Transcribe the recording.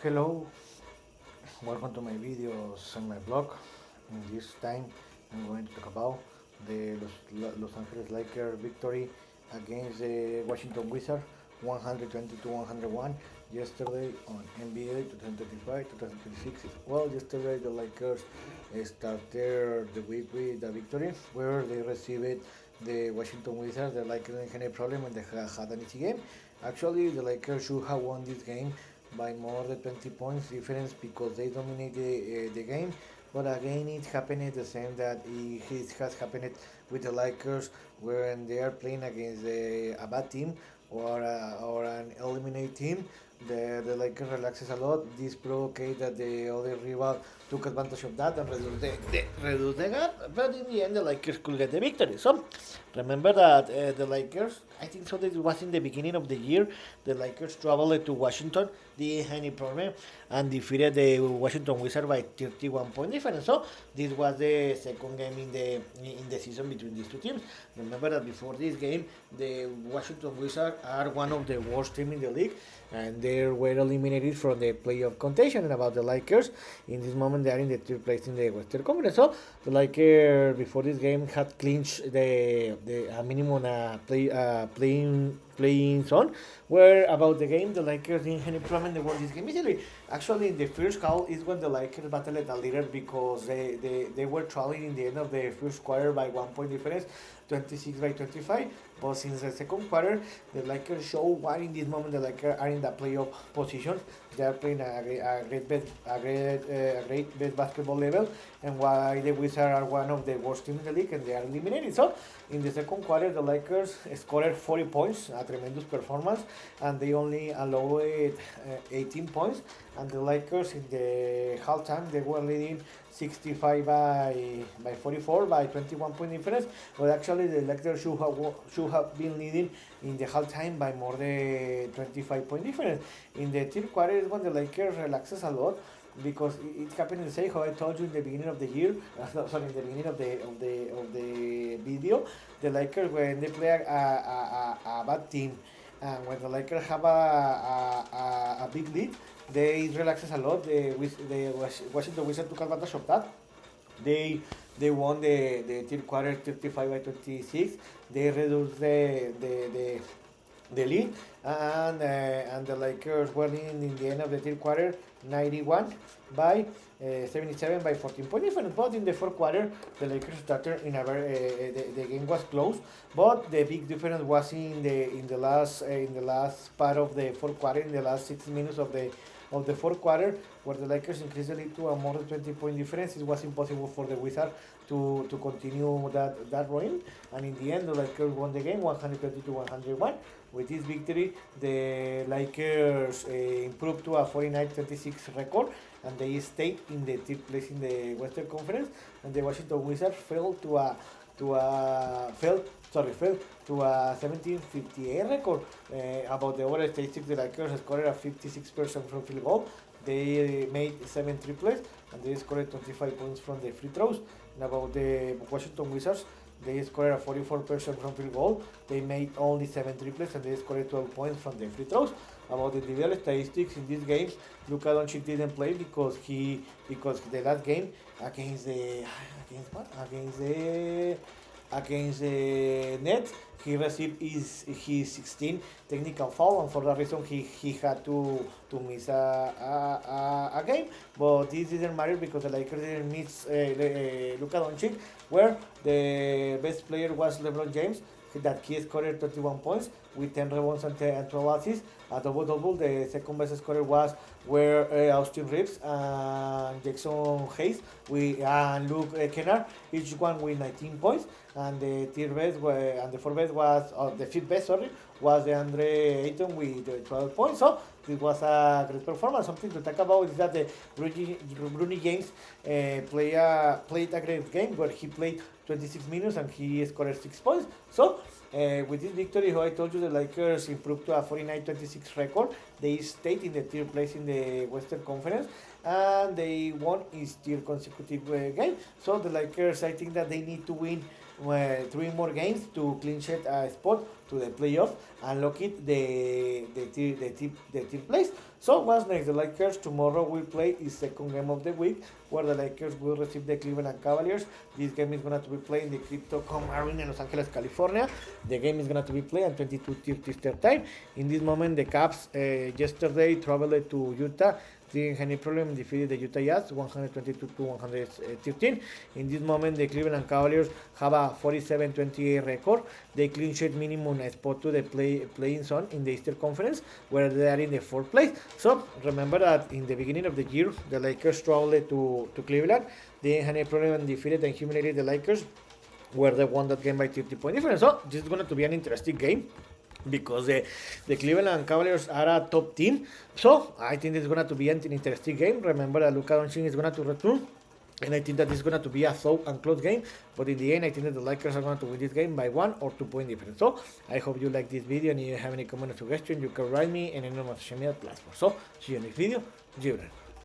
Hello, welcome to my videos on my blog. In this time, I'm going to talk about the Los Angeles Lakers victory against the Washington Wizards 120 to 101 yesterday on NBA 2025-2026. Well, yesterday the Lakers started the week with the victory where they received the Washington Wizards. The Lakers didn't have any problem and they had an easy game. Actually, the Lakers should have won this game by more than 20 points difference because they dominate the game. But again, it happened the same that it has happened with the Lakers when they are playing against a bad team or an eliminated team. The Lakers relaxes a lot. This provoked that the other rival took advantage of that and reduce the gap. But in the end, the Lakers could get the victory. So remember that the Lakers, I think so that it was in the beginning of the year, the Lakers traveled to Washington, didn't have any problem, and defeated the Washington Wizards by 31 point difference. So this was the second game in the season between these two teams. Remember that before this game, the Washington Wizards are one of the worst teams in the league, and they were eliminated from the playoff contention. And about the Lakers, in this moment they are in the third place in the Western Conference. So the Lakers before this game had clinched the minimum playing zone. Where about the game, the Lakers didn't have any problem. They won this game easily. Actually, in the first half is when the Lakers battled a little because they were trailing in the end of the first quarter by 1 point difference, 26 by 25. But since the second quarter, the Lakers show why in this moment the Lakers are in the playoff position. They are playing a great best basketball level, and why the Wizards are one of the worst teams in the league and they are eliminated. So in the second quarter, the Lakers scored 40 points, a tremendous performance, and they only allowed 18 points. And the Lakers in the halftime they were leading 65 by 44 by 21 point difference. But actually the Lakers should have been leading in the halftime by more than 25 point difference. In the third quarter is when the Lakers relaxes a lot because it happened the same how I told you in the beginning of the year. Sorry, in the beginning of the video, the Lakers when they play a bad team, and when the Lakers have a big lead, they relaxes a lot. The Washington Wizards took advantage of that. They they won the third quarter 35 by 26. They reduced the lead, and the Lakers were in the end of the third quarter 91 by 77 by 14 point difference. But in the fourth quarter, the Lakers started in a very the game was close, but the big difference was in the last part of the fourth quarter, in the last 6 minutes of the fourth quarter, where the Lakers increased the lead to a more than 20 point difference. It was impossible for the Wizards to continue that run, and in the end, the Lakers won the game 120 to 101. With this victory, the Lakers improved to a 49-26 record, and they stayed in the third place in the Western Conference. And the Washington Wizards fell to a 17-58 record. About the other statistics, the Lakers scored a 56% from field goal. They made 7 triples and they scored 25 points from the free throws. And about the Washington Wizards, they scored a 44% from field goal. They made only 7 triples and they scored 12 points from the free throws. About the individual statistics in this game, Luka Doncic didn't play because the last game against the against the Nets, he received his 16 technical foul, and for that reason he had to miss a game. But this didn't matter because the Lakers didn't miss Luka Doncic, where the best player was LeBron James. That he scored 31 points with 10 rebounds and 12 assists, a double double. The second best scorer was where Austin Reeves and Jackson Hayes and Luke Kennard, each one with 19 points. And the third best and the fourth best was the fifth best, sorry, was the Andre Ayton with 12 points. So this was a great performance. Something to talk about is that the Bruni James played a great game where he played 26 minutes and he scored 6 points. So with this victory, how I told you, the Lakers improved to a 49-26 record. They stayed in the third place in the Western Conference, and they won his third consecutive game. So the Lakers, I think that they need to win three more games to clinch it a spot to the playoff and lock it the third place. So what's next? The Lakers tomorrow will play the second game of the week, where the Lakers will receive the Cleveland Cavaliers. This game is going to be played in the Crypto.com Arena in Los Angeles, California. The game is going to be played at 22:30 Eastern Time. In this moment, the Cavs yesterday traveled to Utah. Didn't have any problem, defeated the Utah Jazz 122 to 113. In this moment, the Cleveland Cavaliers have a 47-28 record. They clinched minimum a spot to the playing zone in the Eastern Conference, where they are in the fourth place. So remember that in the beginning of the year, the Lakers traveled to Cleveland. They didn't have any problem and defeated and humiliated the Lakers, where they won that game by 30-point difference. So this is going to be an interesting game, because the Cleveland Cavaliers are a top team. So I think it's going to be an interesting game. Remember that Luka Doncic is going to return, and I think that it's going to be a slow and close game. But in the end, I think that the Lakers are going to win this game by 1 or 2 point difference. So I hope you like this video, and if you have any comment or suggestion, you can write me in any of my social media platforms. So see you in the next video.